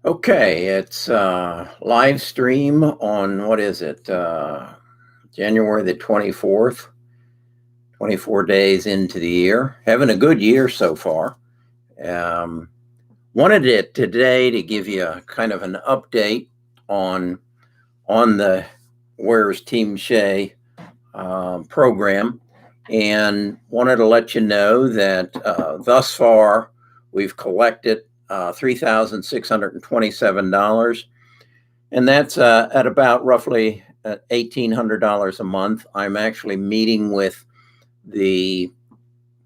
Okay, it's live stream on what is it? January the 24th, 24 days into the year. Having a good year so far. Um, Wanted it today to give you a kind of an update on the WheresTeamShea program, and wanted to let you know that thus far we've collected $3,627, and that's at about roughly $1,800 a month. I'm actually meeting with the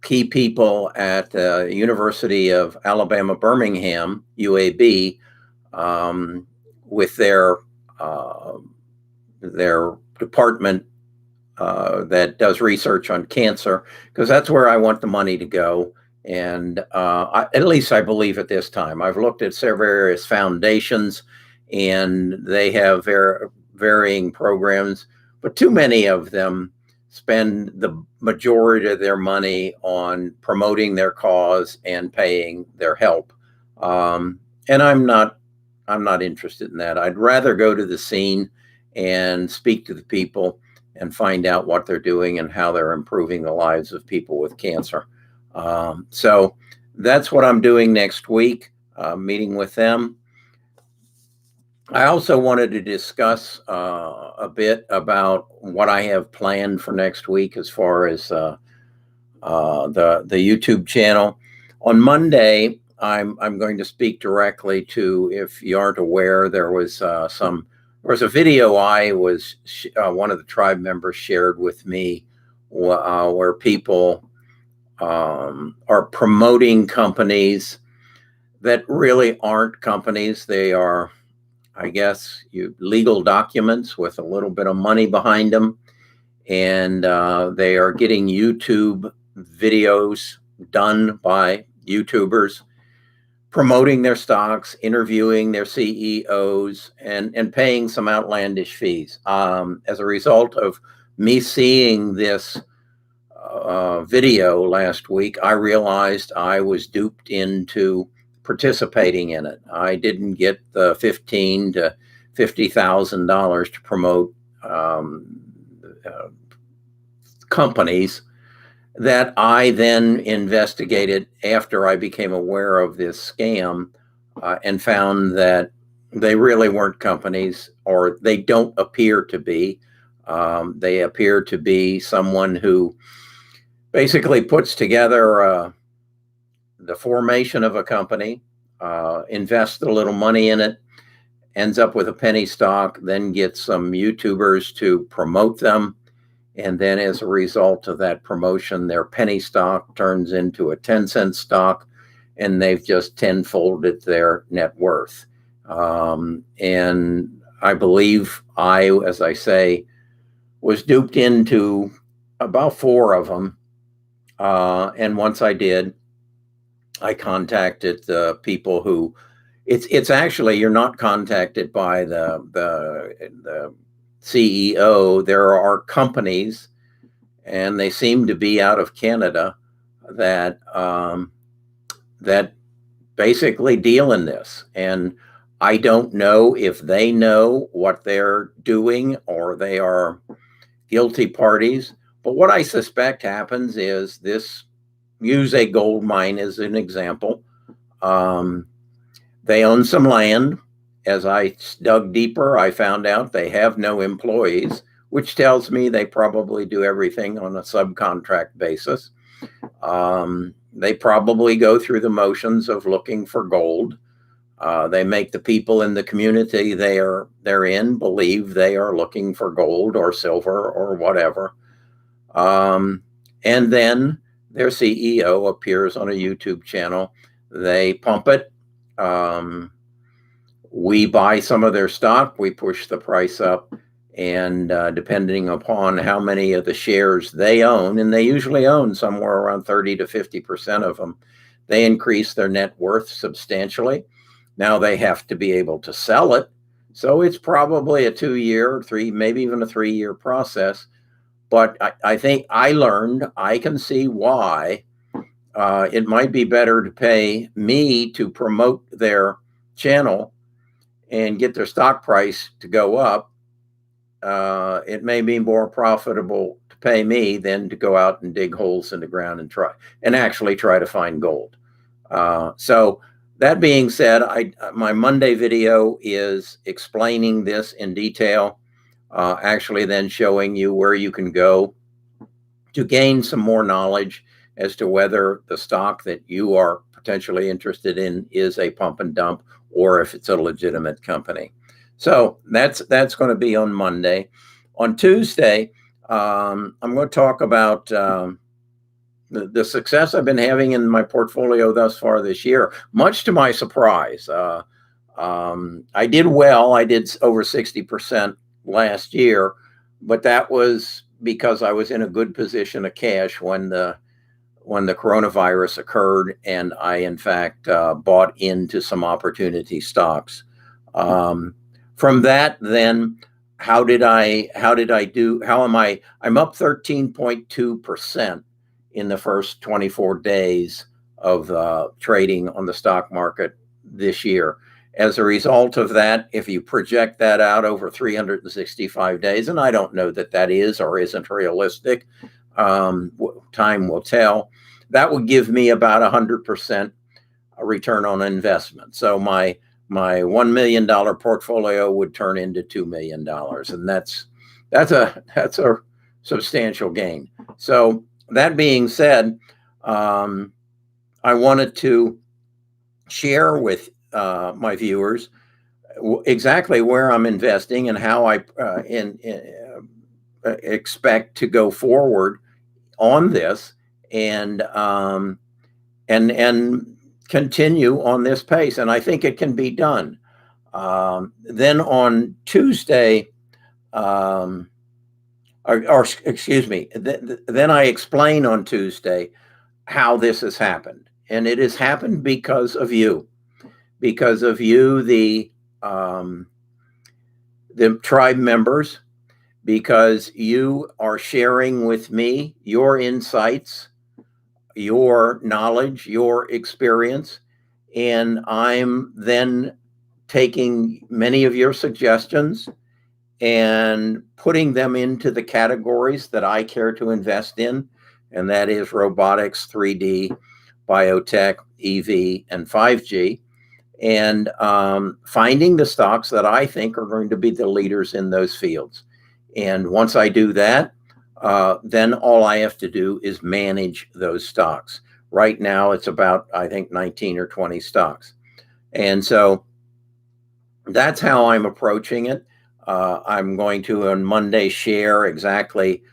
key people at the University of Alabama, Birmingham, UAB, um, with uh, their department that does research on cancer, because that's where I want the money to go. And at least I believe at this time. I've looked at various foundations, and they have varying programs, but too many of them spend the majority of their money on promoting their cause and paying their help. And I'm not interested in that. I'd rather go to the scene and speak to the people and find out what they're doing and how they're improving the lives of people with cancer. So that's what I'm doing next week, meeting with them. I also wanted to discuss a bit about what I have planned for next week as far as the YouTube channel. On Monday, I'm going to speak directly to. If you aren't aware, there was a video one of the tribe members shared with me, where people are promoting companies that really aren't companies. They are, I guess, legal documents with a little bit of money behind them, and they are getting YouTube videos done by YouTubers promoting their stocks, interviewing their CEOs, and paying some outlandish fees. As a result of me seeing this video last week, I realized I was duped into participating in it. I didn't get the $15,000 to $50,000 to promote companies that I then investigated after I became aware of this scam, and found that they really weren't companies, or they don't appear to be. They appear to be someone who basically puts together the formation of a company, invests a little money in it, ends up with a penny stock, then gets some YouTubers to promote them. And then as a result of that promotion, their penny stock turns into a 10-cent stock, and they've just tenfolded their net worth. And I believe as I say, was duped into about four of them. And once I did, I contacted the people who, it's actually, you're not contacted by the CEO. There are companies, and they seem to be out of Canada, that that basically deal in this. And I don't know if they know what they're doing or they are guilty parties. But what I suspect happens is this. Use a gold mine as an example. They own some land. As I dug deeper, I found out they have no employees, which tells me they probably do everything on a subcontract basis. They probably go through the motions of looking for gold. They make the people in the community they're in believe they are looking for gold or silver or whatever. And then their CEO appears on a YouTube channel. They pump it. We buy some of their stock. We push the price up. And depending upon how many of the shares they own, and they usually own somewhere around 30 to 50% of them, they increase their net worth substantially. Now they have to be able to sell it. So it's probably a 2-year, maybe even a 3-year process. But I think I can see why it might be better to pay me to promote their channel and get their stock price to go up, it may be more profitable to pay me than to go out and dig holes in the ground and actually try to find gold. So that being said, my Monday video is explaining this in detail, actually then showing you where you can go to gain some more knowledge as to whether the stock that you are potentially interested in is a pump and dump or if it's a legitimate company. So that's going to be on Monday. On Tuesday, I'm going to talk about the success I've been having in my portfolio thus far this year, much to my surprise. I did well. I did over 60% last year, but that was because I was in a good position of cash when the coronavirus occurred, and I, in fact, bought into some opportunity stocks. From that, then, how did I do? How am I? I'm up 13.2% in the first 24 days of trading on the stock market this year. As a result of that, if you project that out over 365 days, and I don't know that is or isn't realistic, time will tell, that would give me about 100% return on investment. So my $1 million portfolio would turn into $2 million, and that's a substantial gain. So that being said, I wanted to share with my viewers exactly where I'm investing and how I expect to go forward on this and continue on this pace. And I think it can be done. Then on Tuesday, excuse me, then I explain on Tuesday how this has happened. And it has happened because of you, the tribe members, because you are sharing with me your insights, your knowledge, your experience, and I'm then taking many of your suggestions and putting them into the categories that I care to invest in, and that is robotics, 3D, biotech, EV, and 5G, and finding the stocks that I think are going to be the leaders in those fields. And once I do that, then all I have to do is manage those stocks. Right now, it's about, I think, 19 or 20 stocks. And so that's how I'm approaching it. I'm going to, on Monday, share exactly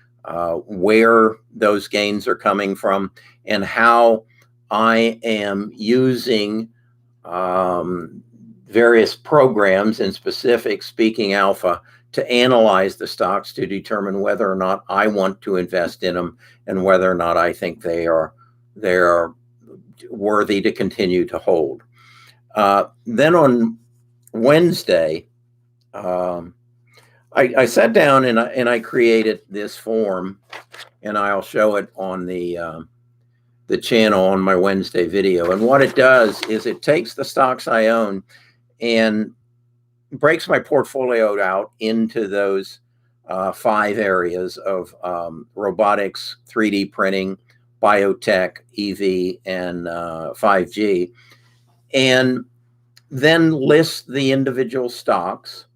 where those gains are coming from and how I am using various programs, in specific Speaking Alpha, to analyze the stocks to determine whether or not I want to invest in them and whether or not I think they are worthy to continue to hold. Then on Wednesday, I sat down and I created this form, and I'll show it on the channel on my Wednesday video. And what it does is it takes the stocks I own and breaks my portfolio out into those 5 areas of robotics, 3D printing, biotech, EV, and 5G, and then list the individual stocks,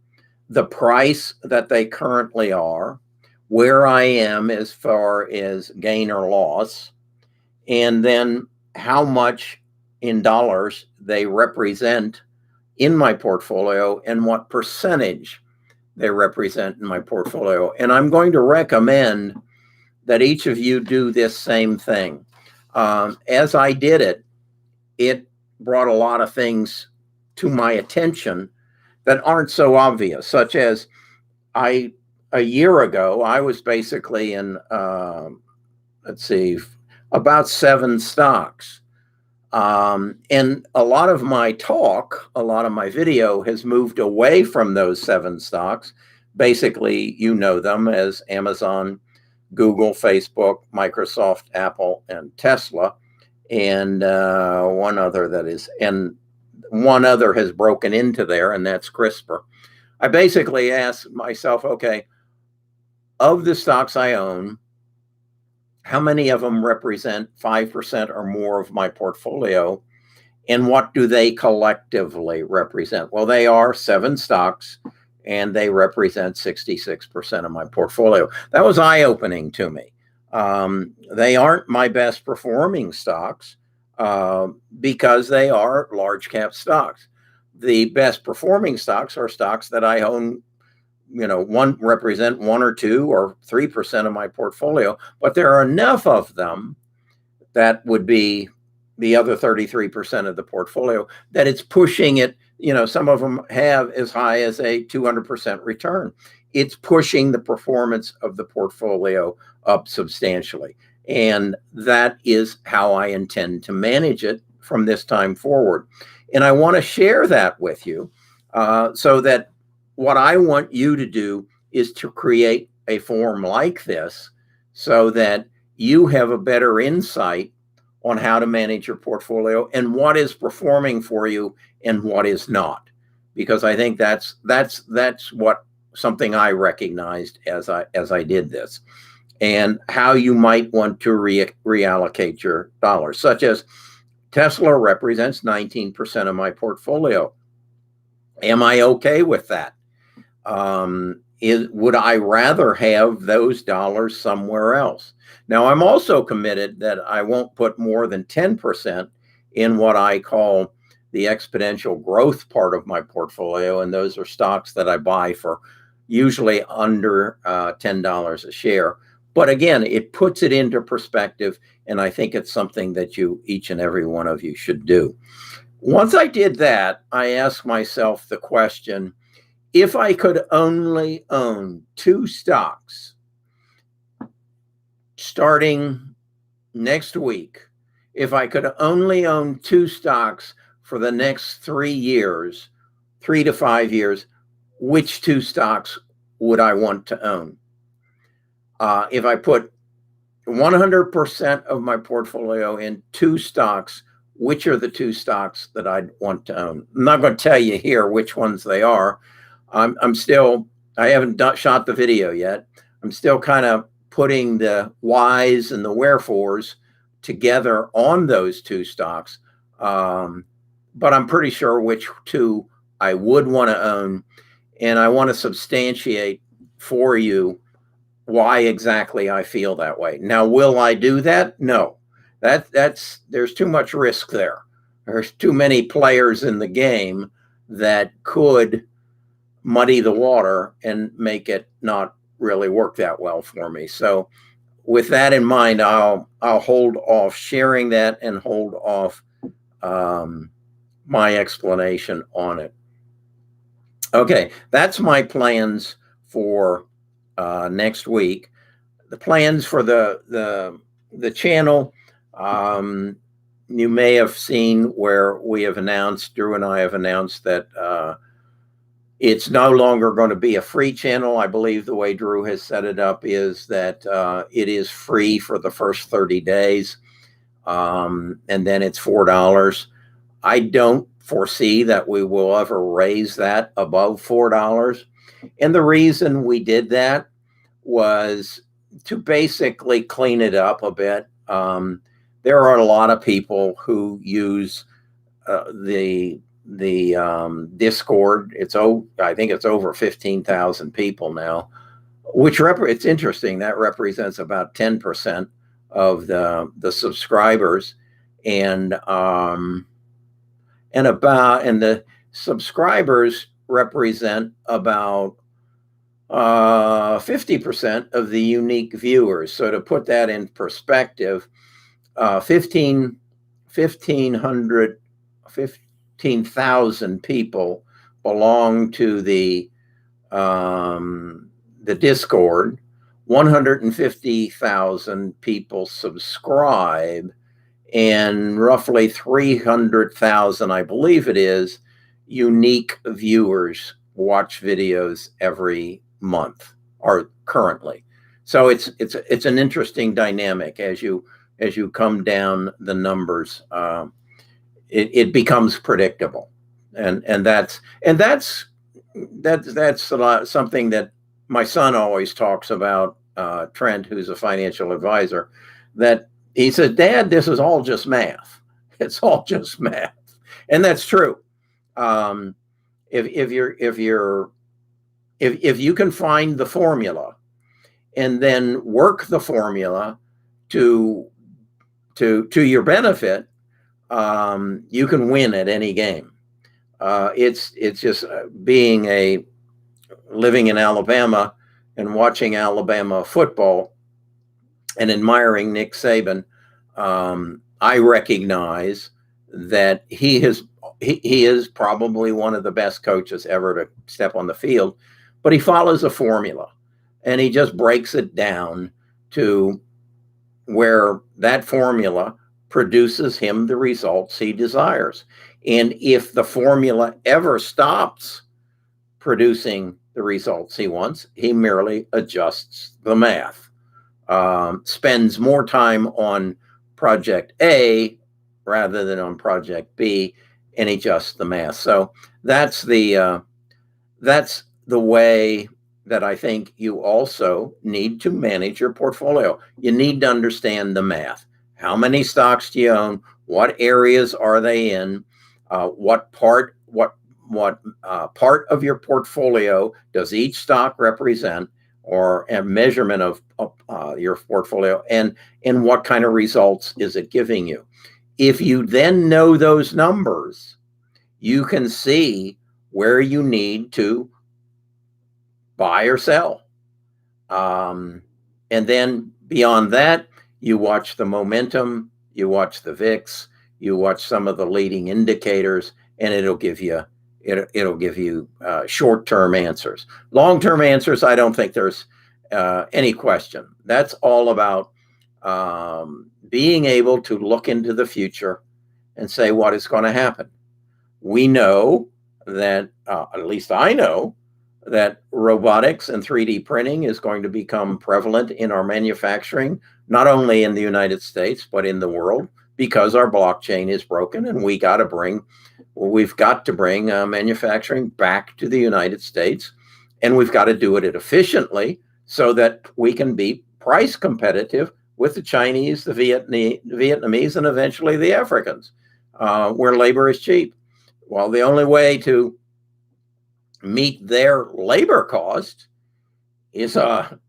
the price that they currently are, where I am as far as gain or loss, and then how much in dollars they represent in my portfolio and what percentage they represent in my portfolio. And I'm going to recommend that each of you do this same thing. As I did it, it brought a lot of things to my attention that aren't so obvious, such as a year ago, I was basically in, about 7 stocks. And a lot of my talk, a lot of my video has moved away from those 7 stocks. Basically, you know them as Amazon, Google, Facebook, Microsoft, Apple, and Tesla, and one other that is, and one other has broken into there, and that's CRISPR. I basically ask myself, okay, of the stocks I own, how many of them represent 5% or more of my portfolio? And what do they collectively represent? Well, they are 7 stocks, and they represent 66% of my portfolio. That was eye-opening to me. They aren't my best performing stocks because they are large cap stocks. The best performing stocks are stocks that I own, represent 1 or 2 or 3% of my portfolio, but there are enough of them that would be the other 33% of the portfolio that it's pushing it. Some of them have as high as a 200% return. It's pushing the performance of the portfolio up substantially. And that is how I intend to manage it from this time forward. And I want to share that with you so that what I want you to do is to create a form like this so that you have a better insight on how to manage your portfolio and what is performing for you and what is not. Because I think that's what something I recognized as I did this, and how you might want to reallocate your dollars, such as Tesla represents 19% of my portfolio. Am I okay with that? Would I rather have those dollars somewhere else? Now, I'm also committed that I won't put more than 10% in what I call the exponential growth part of my portfolio, and those are stocks that I buy for usually under $10 a share. But again, it puts it into perspective, and I think it's something that each and every one of you should do. Once I did that, I asked myself the question, if I could only own 2 stocks starting next week, if I could only own 2 stocks for the next 3 years, 3 to 5 years, which 2 stocks would I want to own? If I put 100% of my portfolio in 2 stocks, which are the 2 stocks that I'd want to own? I'm not going to tell you here which ones they are. I haven't shot the video yet. I'm still kind of putting the whys and the wherefores together on those 2 stocks. But I'm pretty sure which 2 I would want to own. And I want to substantiate for you why exactly I feel that way. Now, will I do that? No. There's too much risk there. There's too many players in the game that could muddy the water and make it not really work that well for me. So with that in mind, I'll hold off sharing that and hold off my explanation on it. Okay, that's my plans for next week. The plans for the channel, you may have seen where we have announced, Drew and I have announced that it's no longer going to be a free channel. I believe the way Drew has set it up is that it is free for the first 30 days, and then it's $4. I don't foresee that we will ever raise that above $4. And the reason we did that was to basically clean it up a bit. There are a lot of people who use the Discord. I think it's over 15,000 people now, which it's interesting. That represents about 10% of the subscribers, and the subscribers represent about 50% of the unique viewers. So to put that in perspective, 15,000 people belong to the Discord. 150,000 people subscribe, and roughly 300,000, I believe it is, unique viewers watch videos every month or currently. So it's an interesting dynamic as you come down the numbers. It becomes predictable. and that's a lot, something that my son always talks about. Trent, who's a financial advisor, that he says, "Dad, this is all just math. It's all just math," and that's true. Um, if you can find the formula and then work the formula to your benefit, you can win at any game. It's just living in Alabama and watching Alabama football and admiring Nick Saban. I recognize that he is probably one of the best coaches ever to step on the field, but he follows a formula and he just breaks it down to where that formula produces him the results he desires. And if the formula ever stops producing the results he wants, he merely adjusts the math, spends more time on project A rather than on project B, and adjusts the math. So that's the way that I think you also need to manage your portfolio. You need to understand the math. How many stocks do you own? What areas are they in? What part of your portfolio does each stock represent, or a measurement of your portfolio, and what kind of results is it giving you? If you then know those numbers, you can see where you need to buy or sell. And then beyond that, you watch the momentum, you watch the VIX, you watch some of the leading indicators, and it'll give you short-term answers. Long-term answers, I don't think there's any question. That's all about being able to look into the future and say what is going to happen. We know that, at least I know, that robotics and 3D printing is going to become prevalent in our manufacturing, not only in the United States, but in the world, because our blockchain is broken, and we've got to bring manufacturing back to the United States, and we've got to do it efficiently so that we can be price competitive with the Chinese, the Vietnamese, and eventually the Africans, where labor is cheap. Well, the only way to meet their labor cost is and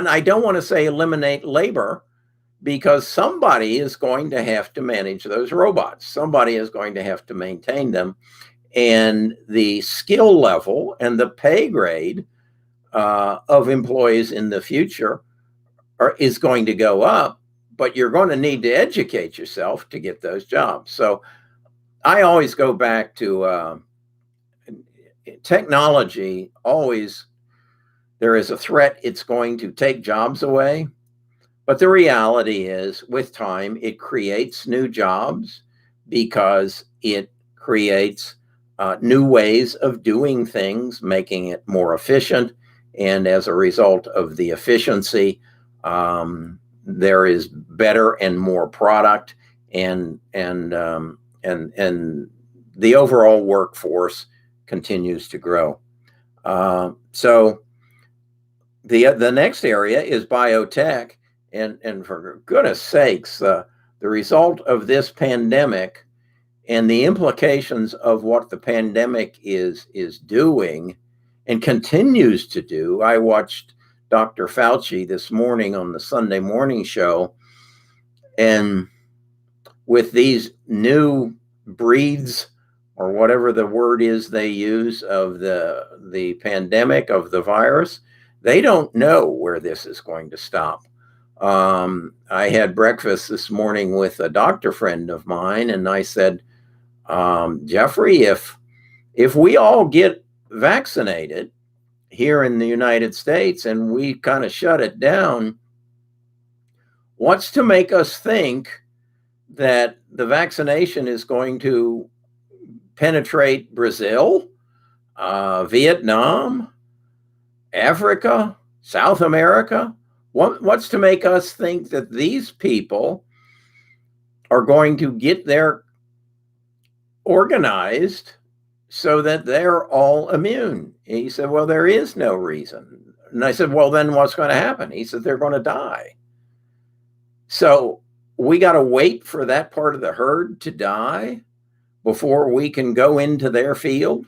I don't want to say eliminate labor, because somebody is going to have to manage those robots. Somebody is going to have to maintain them, and the skill level and the pay grade of employees in the future is going to go up, but you're going to need to educate yourself to get those jobs. So I always go back to technology. Always, there is a threat it's going to take jobs away. But the reality is, with time, it creates new jobs because it creates new ways of doing things, making it more efficient. And as a result of the efficiency, there is better and more product, and the overall workforce continues to grow. So the next area is biotech. And for goodness sakes, the result of this pandemic and the implications of what the pandemic is doing and continues to do. I watched Dr. Fauci this morning on the Sunday morning show, and with these new breeds, or whatever the word is they use, of the pandemic, of the virus, they don't know where this is going to stop. I had breakfast this morning with a doctor friend of mine, and I said, Jeffrey, if we all get vaccinated here in the United States and we kind of shut it down, what's to make us think that the vaccination is going to penetrate Brazil, Vietnam, Africa, South America? What's to make us think that these people are going to get their organized so that they're all immune. He said, well, there is no reason. And I said, well, then what's going to happen? He said, they're going to die. So we got to wait for that part of the herd to die before we can go into their field.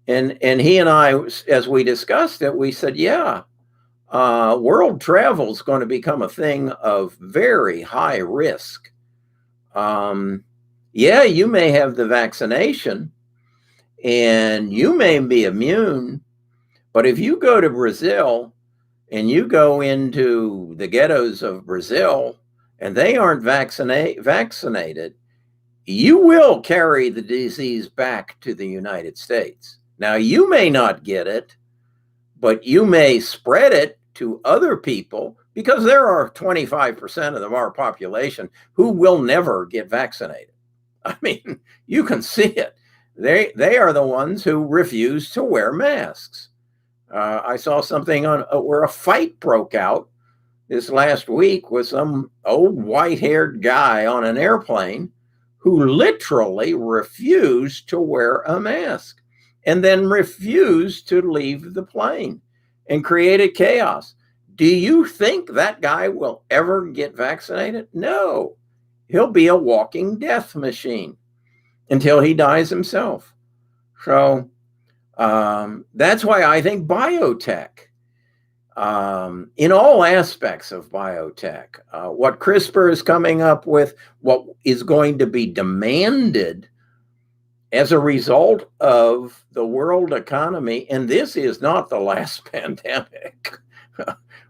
And he and I, as we discussed it, we said, yeah, world travel is going to become a thing of very high risk. Yeah, you may have the vaccination and you may be immune, but if you go to Brazil and you go into the ghettos of Brazil and they aren't vaccinated, you will carry the disease back to the United States. Now, you may not get it, but you may spread it to other people because there are 25% of our population who will never get vaccinated. I mean, you can see it. They are the ones who refuse to wear masks. I saw something on where a fight broke out this last week with some old white-haired guy on an airplane who literally refused to wear a mask and then refused to leave the plane and created chaos. Do you think that guy will ever get vaccinated? No. He'll be a walking death machine until he dies himself. So that's why I think biotech, in all aspects of biotech, what CRISPR is coming up with, what is going to be demanded as a result of the world economy, and this is not the last pandemic.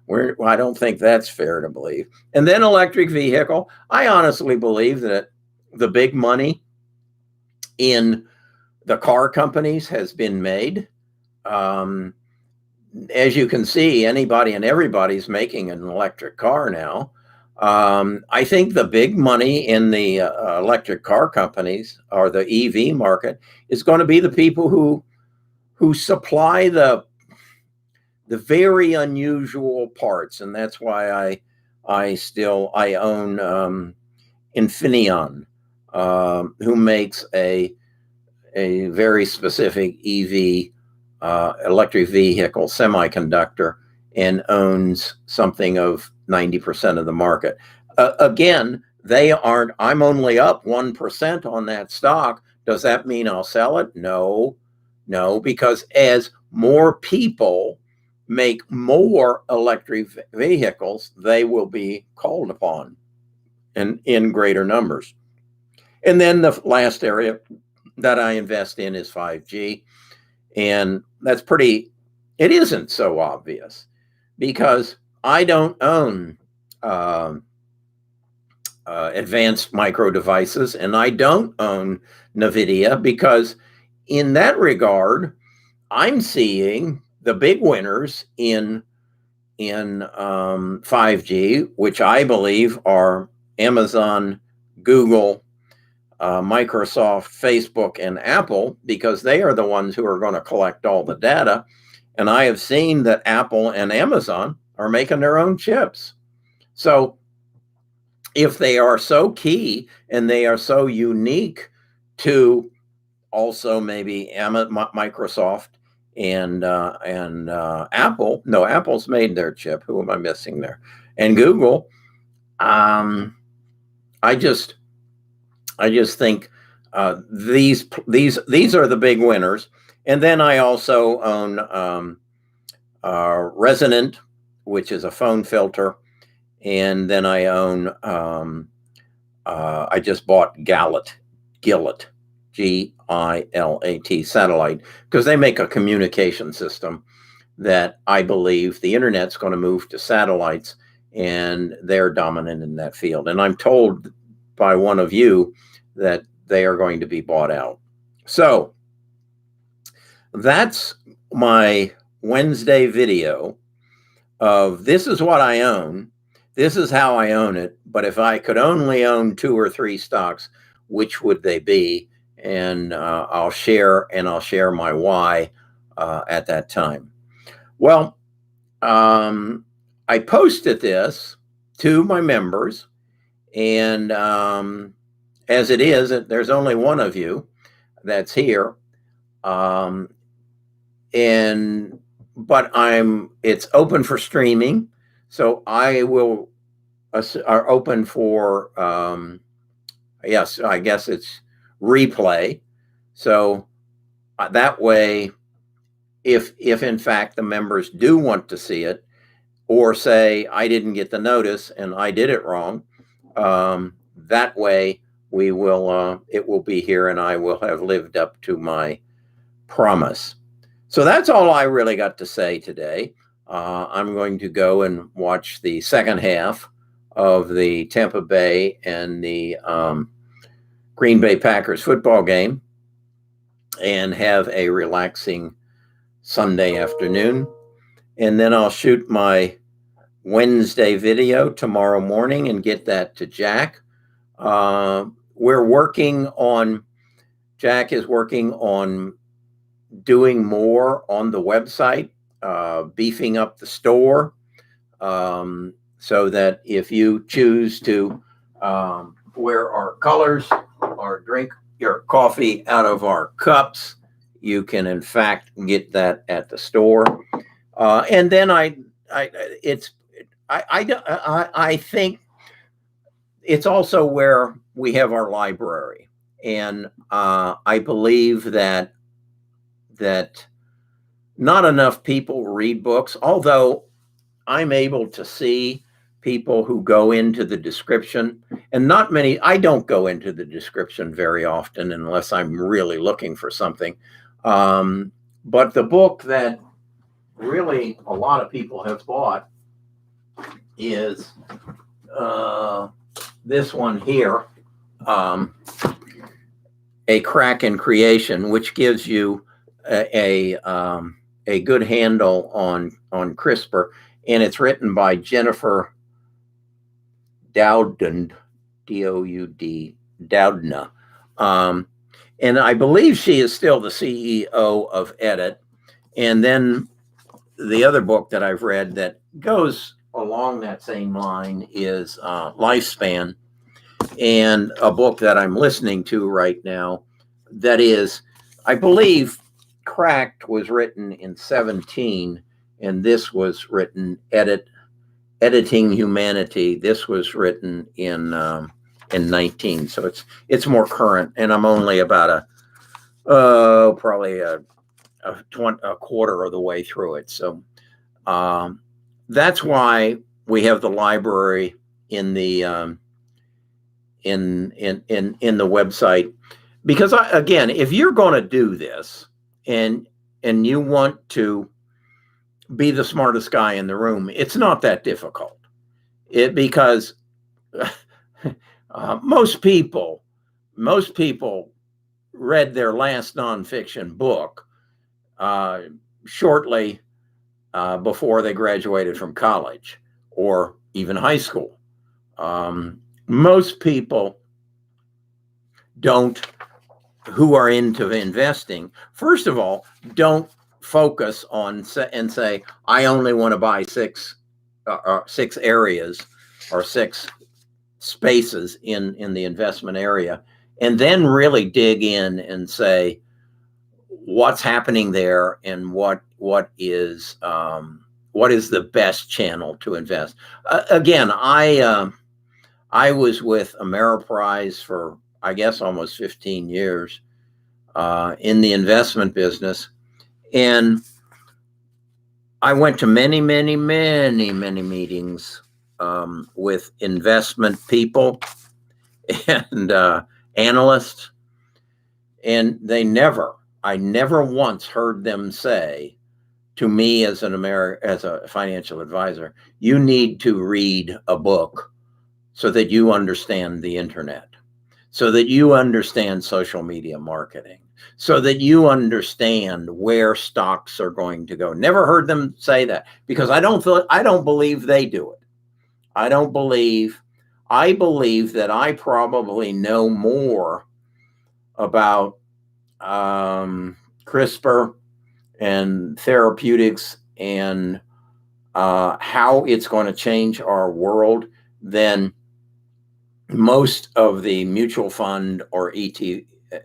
I don't think that's fair to believe. And then electric vehicle. I honestly believe that the big money in the car companies has been made. As you can see, anybody and everybody's making an electric car now. I think the big money in the electric car companies or the EV market is going to be the people who supply the very unusual parts, and that's why I own Infineon, who makes a very specific EV electric vehicle semiconductor and owns something of 90% of the market. Again, I'm only up 1% on that stock. Does that mean I'll sell it? No, because as more people make more electric vehicles, they will be called upon and in greater numbers. And then the last area that I invest in is 5G. And that's it isn't so obvious because I don't own advanced micro devices and I don't own NVIDIA because in that regard, I'm seeing the big winners in 5G, which I believe are Amazon, Google, Microsoft, Facebook, and Apple, because they are the ones who are going to collect all the data. And I have seen that Apple and Amazon are making their own chips. So if they are so key and they are so unique to also maybe Microsoft and Apple, no, Apple's made their chip. Who am I missing there? And Google, I just think these are the big winners. And then I also own Resonant, which is a phone filter. And then I own, I just bought Gillet, Gilat, satellite, because they make a communication system that I believe the internet's going to move to satellites, and they're dominant in that field. And I'm told by one of you that they are going to be bought out. So that's my Wednesday video of this is what I own. This is how I own it. But if I could only own 2 or 3 stocks, which would they be? And I'll share my why at that time. Well, I posted this to my members, and as it is, there's only one of you. that's here. Um, but it's open for streaming. So I will are open for, yes, I guess it's replay. So that way, if in fact the members do want to see it, or say I didn't get the notice and I did it wrong, that way we will it will be here and I will have lived up to my promise. So that's all I really got to say today. I'm going to go and watch the second half of the Tampa Bay and the Green Bay Packers football game and have a relaxing Sunday afternoon. And then I'll shoot my Wednesday video tomorrow morning and get that to Jack. We're working on, Jack is working on doing more on the website, beefing up the store, so that if you choose to wear our colors or drink your coffee out of our cups, you can in fact get that at the store. And then I think it's also where we have our library, and I believe that not enough people read books, although I'm able to see people who go into the description, and not many. I don't go into the description very often unless I'm really looking for something. But the book that really a lot of people have bought is this one here, A Crack in Creation, which gives you a good handle on CRISPR, and it's written by Jennifer Doudna, D-O-U-D, Doudna. And I believe she is still the CEO of Edit. And then the other book that I've read that goes along that same line is Lifespan, and a book that I'm listening to right now that is, I believe, Cracked was written in 17, and this was written, Editing Humanity. This was written in 19, so it's more current, and I'm only about probably a quarter of the way through it. So that's why we have the library in the website, because again, if you're going to do this and you want to be the smartest guy in the room, it's not that difficult. Because most people read their last nonfiction book shortly before they graduated from college or even high school. Most people who are into investing, first of all, don't focus on and say, I only want to buy six areas or six spaces in the investment area, and then really dig in and say what's happening there and what is the best channel to invest. Again, I was with Ameriprise for, I guess, almost 15 years in the investment business. And I went to many meetings with investment people and analysts. And I never once heard them say to me as a financial advisor, you need to read a book so that you understand the internet, so that you understand social media marketing, so that you understand where stocks are going to go. Never heard them say that, because I don't believe they do it. I believe that I probably know more about CRISPR and therapeutics and how it's going to change our world than most of the mutual fund or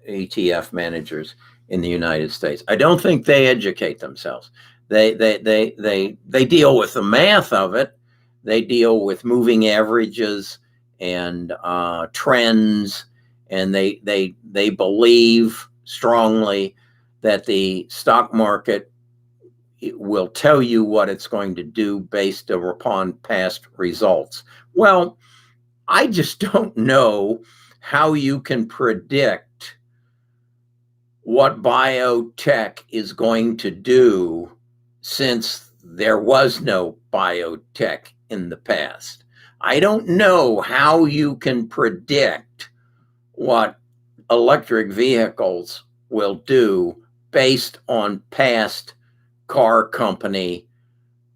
ETF managers in the United States. I don't think they educate themselves. They deal with the math of it. They deal with moving averages and trends, and they believe strongly that the stock market will tell you what it's going to do based upon past results. Well, I just don't know how you can predict what biotech is going to do, since there was no biotech in the past. I don't know how you can predict what electric vehicles will do based on past car company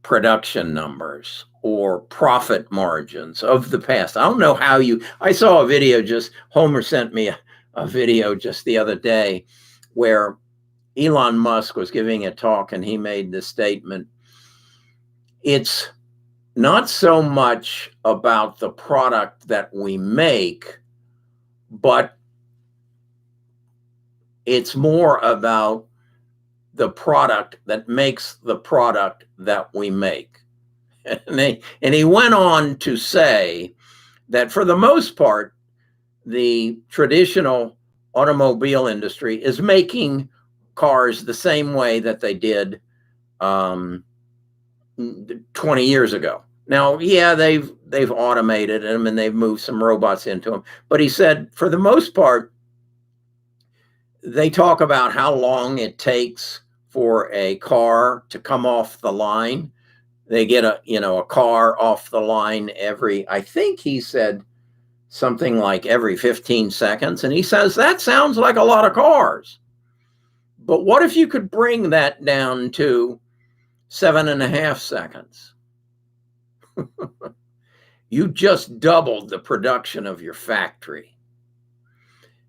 production numbers or profit margins of the past. I don't know how I saw a video Homer sent me a video just the other day where Elon Musk was giving a talk, and he made the statement, it's not so much about the product that we make, but it's more about the product that makes the product that we make. And he went on to say that for the most part, the traditional automobile industry is making cars the same way that they did 20 years ago. Now, yeah, they've automated them and they've moved some robots into them. But he said, for the most part, they talk about how long it takes for a car to come off the line. They get a car off the line I think he said something like every 15 seconds. And he says, that sounds like a lot of cars. But what if you could bring that down to 7.5 seconds? You just doubled the production of your factory.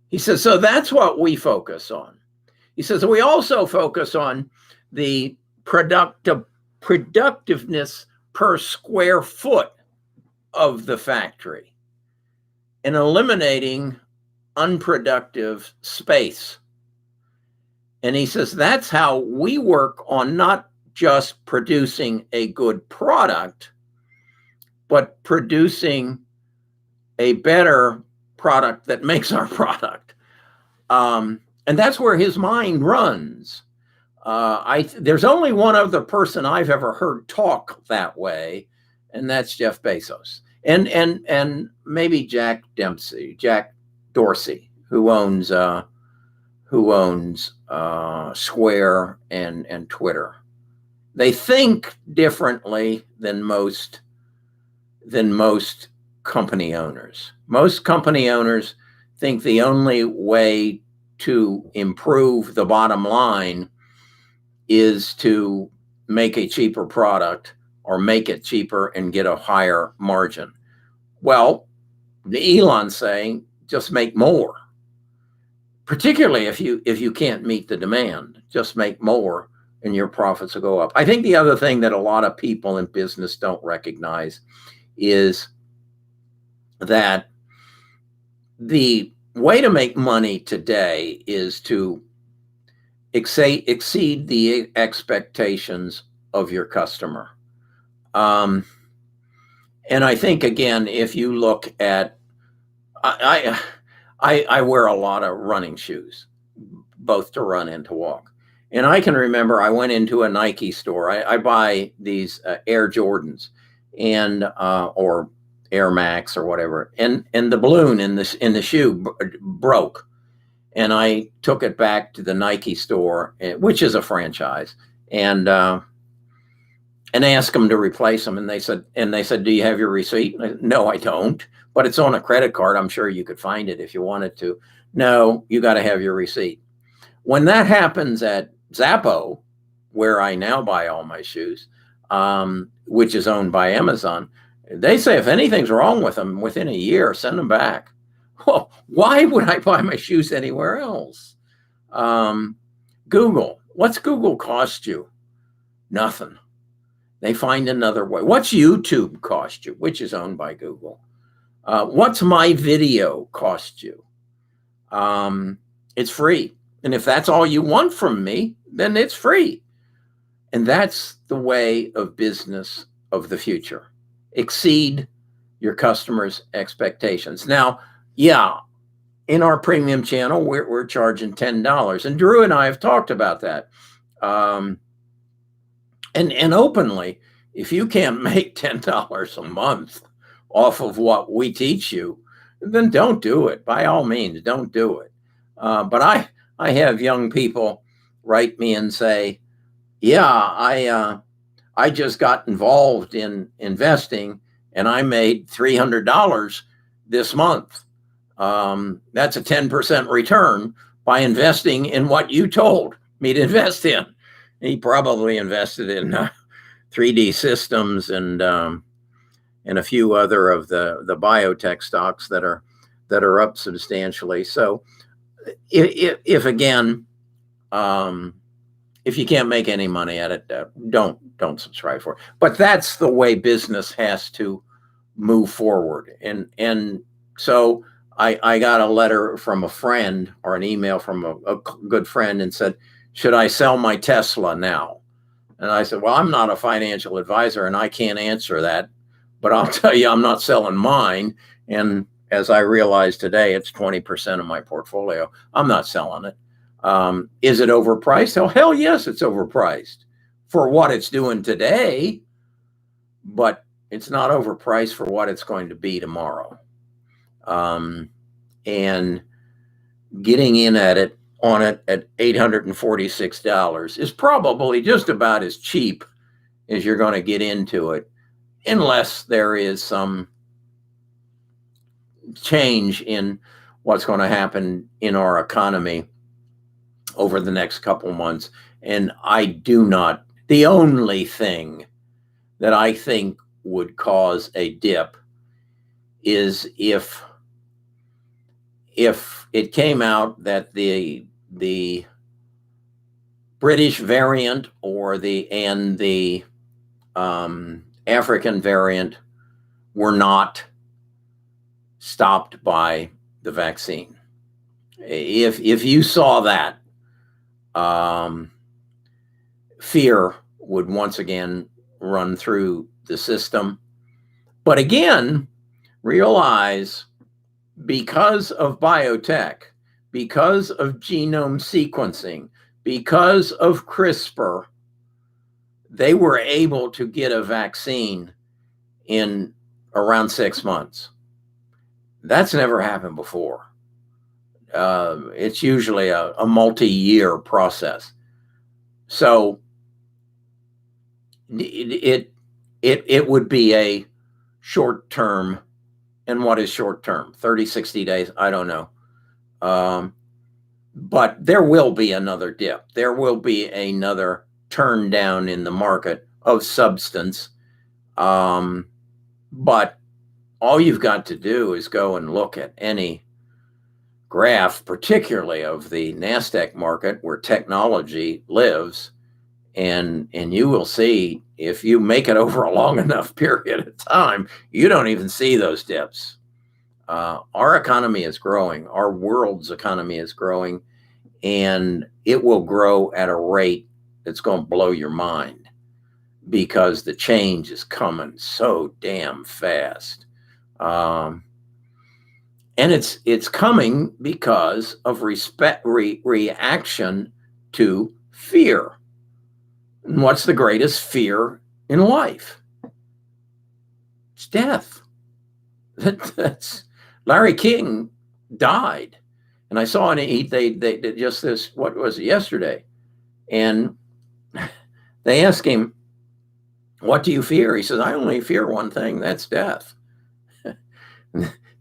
He says, so that's what we focus on. He says, we also focus on the productiveness per square foot of the factory and eliminating unproductive space. And he says, that's how we work on not just producing a good product, but producing a better product that makes our product. And that's where his mind runs. There's only one other person I've ever heard talk that way, and that's Jeff Bezos. And maybe Jack Dorsey, who owns Square and Twitter. They think differently than most company owners. Most company owners think the only way to improve the bottom line is to make a cheaper product or make it cheaper and get a higher margin. Well, Elon's saying just make more. Particularly if you can't meet the demand, just make more and your profits will go up. I think the other thing that a lot of people in business don't recognize is that the way to make money today is to exceed the expectations of your customer. And I think, again, if you look at, I wear a lot of running shoes, both to run and to walk. And I can remember I went into a Nike store. I buy these Air Jordans and or Air Max or whatever, and the balloon in the shoe broke, and I took it back to the Nike store, which is a franchise, and asked them to replace them, and they said, "Do you have your receipt?" No, I don't, but it's on a credit card. I'm sure you could find it if you wanted to. No, you got to have your receipt. When that happens at Zappo, where I now buy all my shoes, which is owned by Amazon, they say if anything's wrong with them within a year, send them back. Well, why would I buy my shoes anywhere else? Google. What's Google cost you? Nothing. They find another way. What's YouTube cost you, which is owned by Google? What's my video cost you? It's free. And if that's all you want from me, then it's free. And that's the way of business of the future. Exceed your customers' expectations. Now, yeah, in our premium channel, we're charging $10. And Drew and I have talked about that. And openly, if you can't make $10 a month off of what we teach you, then don't do it. By all means, don't do it. But I have young people write me and say, yeah, I just got involved in investing and I made $300 this month. That's a 10% return by investing in what you told me to invest in. He probably invested in 3D Systems and a few other of the biotech stocks that are up substantially. So if again, if you can't make any money at it, don't subscribe for it. But that's the way business has to move forward. And so I got a letter from a friend or an email from a good friend and said, should I sell my Tesla now? And I said, well, I'm not a financial advisor and I can't answer that, but I'll tell you, I'm not selling mine. And as I realized today, it's 20% of my portfolio. I'm not selling it. Is it overpriced? Oh, hell yes, it's overpriced for what it's doing today, but it's not overpriced for what it's going to be tomorrow. And getting in on it at $846 is probably just about as cheap as you're going to get into it, unless there is some change in what's going to happen in our economy over the next couple months. And the only thing that I think would cause a dip is if it came out that the British variant or the African variant were not stopped by the vaccine. If you saw that, fear would once again run through the system. But again, realize, because of biotech, because of genome sequencing, because of CRISPR, they were able to get a vaccine in around 6 months. That's never happened before. It's usually a multi-year process. So it would be a short term. And what is short term? 30, 60 days? I don't know. But there will be another dip. There will be another turn down in the market of substance. But all you've got to do is go and look at any graph, particularly of the NASDAQ market where technology lives, and you will see, if you make it over a long enough period of time, you don't even see those dips. Our economy is growing. Our world's economy is growing, and it will grow at a rate that's going to blow your mind, because the change is coming so damn fast. And it's coming because of reaction to fear. And what's the greatest fear in life? It's death. That's Larry King died, and I saw they just this, what was it, yesterday, and they asked him, "What do you fear?" He says, "I only fear one thing. That's death."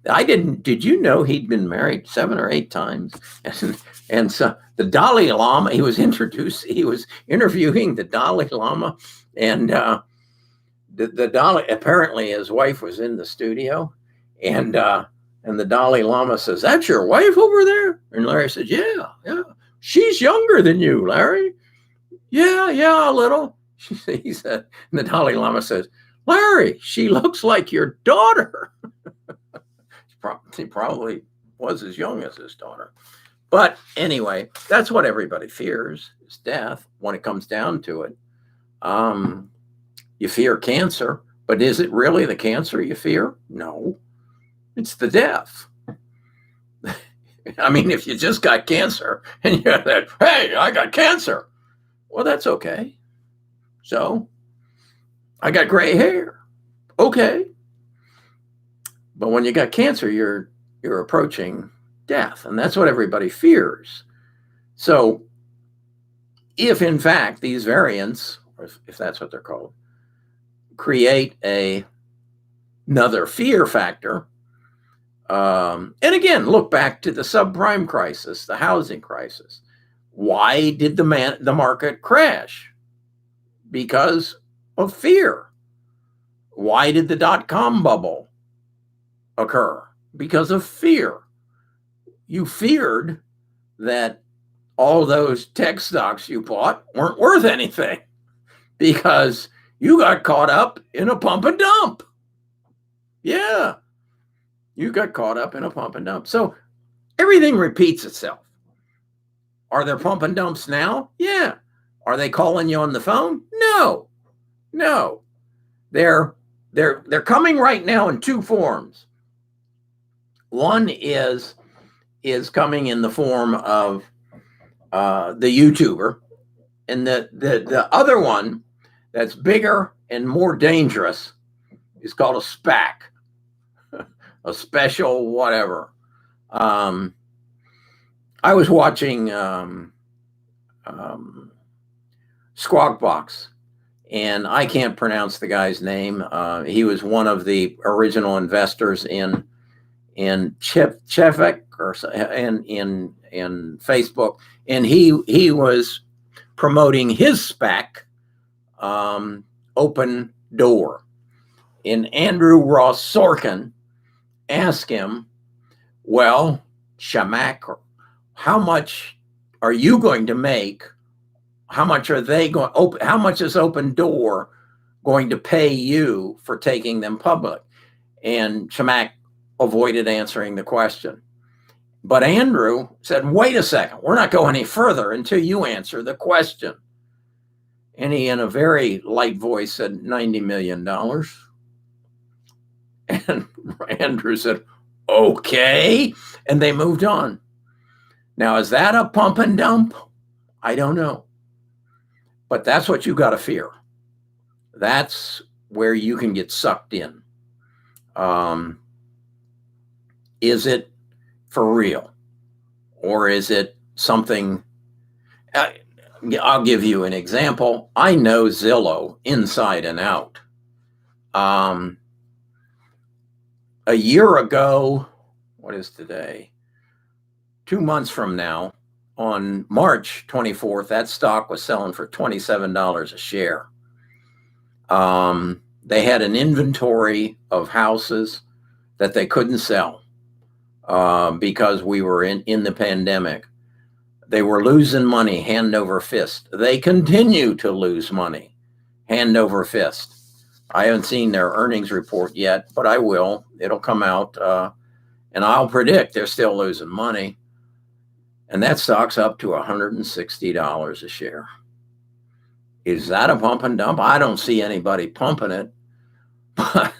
Did you know he'd been married 7 or 8 times? And so the Dalai Lama, he was interviewing the Dalai Lama, and the Dalai, apparently his wife was in the studio, and the Dalai Lama says, "That's your wife over there?" And Larry said, yeah. "She's younger than you, Larry." Yeah, a little. He said, and the Dalai Lama says, "Larry, she looks like your daughter." He probably was as young as his daughter. But anyway, that's what everybody fears, is death when it comes down to it. You fear cancer, but is it really the cancer you fear? No, it's the death. I mean, if you just got cancer and you're that, hey, I got cancer. Well, that's okay. So I got gray hair. Okay. But when you got cancer, you're approaching death, and that's what everybody fears. So if in fact these variants, or if that's what they're called, create another fear factor, and again, look back to the subprime crisis, the housing crisis. Why did the market crash? Because of fear. Why did the dot-com bubble occur? Because of fear. You feared that all those tech stocks you bought weren't worth anything because you got caught up in a pump and dump. Yeah, you got caught up in a pump and dump. So everything repeats itself. Are there pump and dumps now? Yeah. Are they calling you on the phone? No. They're coming right now in two forms. One is coming in the form of the YouTuber, and the other one that's bigger and more dangerous is called a SPAC, a special whatever. I was watching Squawk Box, and I can't pronounce the guy's name. He was one of the original investors in Chevek or in Facebook, and he was promoting his SPAC, Open Door, and Andrew Ross Sorkin asked him, well, Shamak, how much are you going to make? How much are they going? How much is Open Door going to pay you for taking them public? And Shamak avoided answering the question. But Andrew said, wait a second, we're not going any further until you answer the question. And he, in a very light voice, said, $90 million. And Andrew said, okay. And they moved on. Now, is that a pump and dump? I don't know. But that's what you got to fear. That's where you can get sucked in. Is it for real? Or is it something? I'll give you an example. I know Zillow inside and out. A year ago, what is today? 2 months from now, on March 24th, that stock was selling for $27 a share. They had an inventory of houses that they couldn't sell because we were in the pandemic. They were losing money hand over fist. They continue to lose money hand over fist. I haven't seen their earnings report yet, but I will. It'll come out, and I'll predict they're still losing money. And that stock's up to $160 a share. Is that a pump and dump? I don't see anybody pumping it. But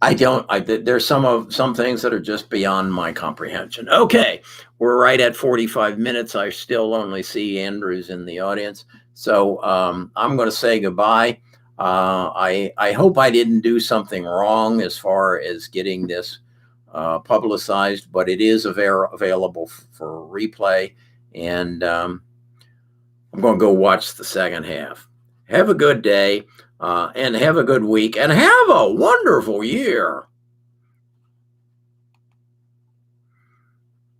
there's some things that are just beyond my comprehension. Okay, we're right at 45 minutes. I still only see Andrews in the audience. So I'm going to say goodbye. I hope I didn't do something wrong as far as getting this publicized, but it is available for replay. And I'm going to go watch the second half. Have a good day and have a good week and have a wonderful year.